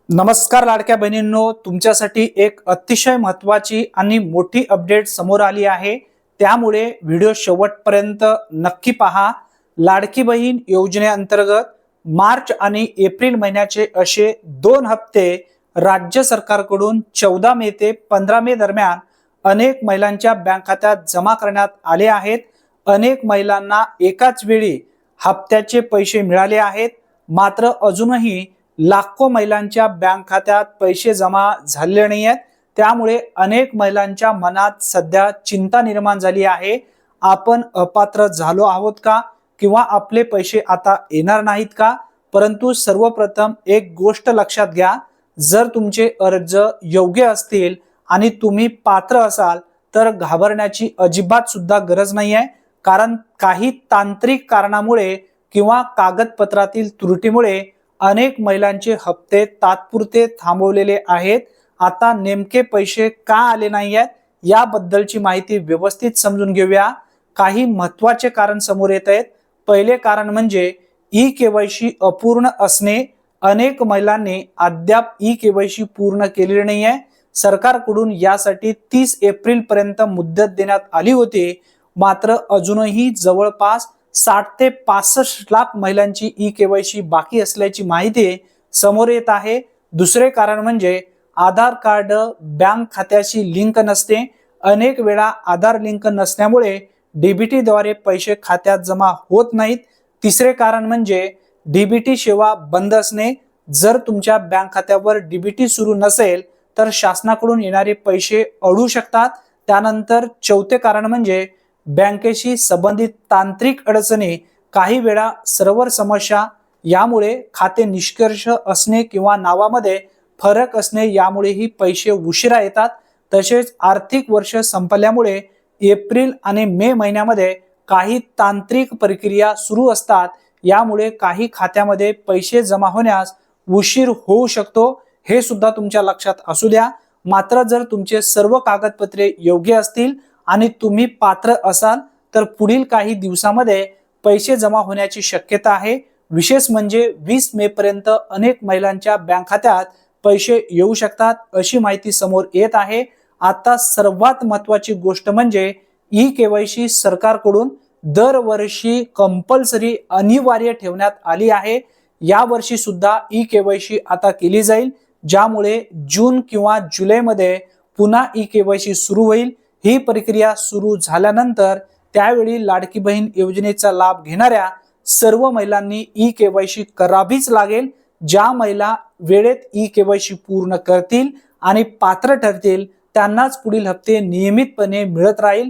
नमस्कार लाडक्या बहिणींनो, तुमच्यासाठी एक अतिशय महत्त्वाची आणि मोठी अपडेट समोर आली आहे। त्यामुळे व्हिडिओ शेवटपर्यंत नक्की पहा। लाडकी बहीण योजनेअंतर्गत मार्च आणि एप्रिल महिन्याचे असे 2 हप्ते राज्य सरकारकडून 14 मे ते 15 मे दरम्यान अनेक महिलांच्या बँक खात्यात जमा करण्यात आले आहेत। अनेक महिलांना एकाच वेळी हप्त्याचे पैसे मिळाले आहेत, मात्र अजूनही लाखो महिलांच्या बँक खात्यात पैसे जमा झालेले नाही आहेत। त्यामुळे अनेक महिलांच्या मनात सध्या चिंता निर्माण झाली आहे। आपण अपात्र झालो आहोत का, किंवा आपले पैसे आता येणार नाहीत का? परंतु सर्वप्रथम एक गोष्ट लक्षात घ्या, जर तुमचे अर्ज योग्य असतील आणि तुम्ही पात्र असाल तर घाबरण्याची अजिबात सुद्धा गरज नाही आहे। कारण काही तांत्रिक कारणामुळे किंवा कागदपत्रातील त्रुटीमुळे अनेक महिलांचे हप्ते तात्पुरते थांबवलेले आहेत। आता नेमके पैसे का आले नाही आहेत याबद्दलची माहिती व्यवस्थित समजून घेऊया। काही महत्त्वाचे कारण समोर येत आहेत। पहिले कारण म्हणजे ई-केवायसी अपूर्ण असणे। अनेक महिलांनी अद्याप ई-केवायसी पूर्ण केलेली नाही आहे। सरकारकडून यासाठी 30 एप्रिल पर्यंत मुदत देण्यात आली होती, मात्र अजूनही जवळपास 60 ते 65 लाख महिलांची ई-केवायसी बाकी असल्याची माहिती समोर येत आहे। दुसरे कारण म्हणजे आधार कार्ड बँक खात्याशी लिंक नसते। अनेक वेळा आधार लिंक नसल्यामुळे डीबीटी द्वारे पैसे खात्यात जमा होत नाहीत। तिसरे कारण म्हणजे डीबीटी सेवा बंद असणे। जर तुमच्या बँक खात्यावर डीबीटी सुरू नसेल तर शासनाकडून येणारे पैसे अडू शकतात। त्यानंतर चौथे कारण म्हणजे बँकेशी संबंधित तांत्रिक अडचणी, काही वेळा सर्व्हर समस्या, यामुळे खाते निष्क्रिय असणे किंवा नावामध्ये फरक असणे, यामुळेही पैसे उशिरा येतात। तसेच आर्थिक वर्ष संपल्यामुळे एप्रिल आणि मे महिन्यामध्ये काही तांत्रिक प्रक्रिया सुरू असतात, यामुळे काही खात्यामध्ये पैसे जमा होण्यास उशीर होऊ शकतो। हे सुद्धा तुमच्या लक्षात असू द्या। मात्र जर तुमचे सर्व कागदपत्रे योग्य असतील आणि तुम्ही पात्र असाल तर पुढील काही दिवसांमध्ये पैसे जमा होण्याची शक्यता आहे। विशेष म्हणजे 20 मे पर्यंत अनेक महिलांच्या बँक खात्यात पैसे येऊ शकतात, अशी माहिती समोर येत आहे। आता सर्वात महत्त्वाची गोष्ट म्हणजे ई-केवायसी सरकारकडून दरवर्षी कंपल्सरी अनिवार्य ठेवण्यात आली आहे। या वर्षी सुद्धा ई-केवायसी आता केली जाईल, ज्यामुळे जून किंवा जुलैमध्ये पुन्हा ई-केवायसी सुरू होईल। ही प्रक्रिया सुरू झाल्यानंतर त्यावेळी लाडकी बहीण योजनेचा लाभ घेणाऱ्या सर्व महिलांनी ई-केवायसी करावीच लागेल। ज्या महिला वेळेत ई-केवायसी पूर्ण करतील आणि पात्र ठरतील त्यांनाच पुढील हप्ते नियमितपणे मिळत राहील।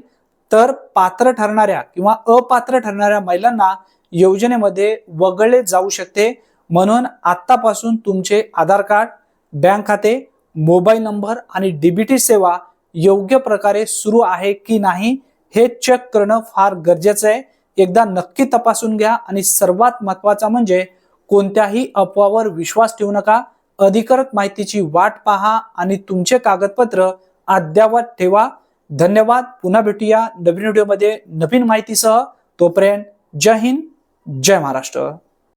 तर पात्र ठरणाऱ्या किंवा अपात्र ठरणाऱ्या महिलांना योजनेमध्ये वगळले जाऊ शकते। म्हणून आतापासून तुमचे आधार कार्ड, बँक खाते, मोबाईल नंबर आणि डीबीटी सेवा योग्य प्रकारे सुरू आहे की नाही हे चेक करणं फार गरजेचं आहे। एकदा नक्की तपासून घ्या आणि सर्वात महत्त्वाचा म्हणजे कोणत्याही अफवावर विश्वास ठेवू नका। अधिकृत माहितीची वाट पहा आणि तुमचे कागदपत्र अद्ययावत ठेवा। धन्यवाद। पुन्हा भेटूया नवीन व्हिडिओमध्ये नवीन माहितीसह। तोपर्यंत जय हिंद, जय महाराष्ट्र।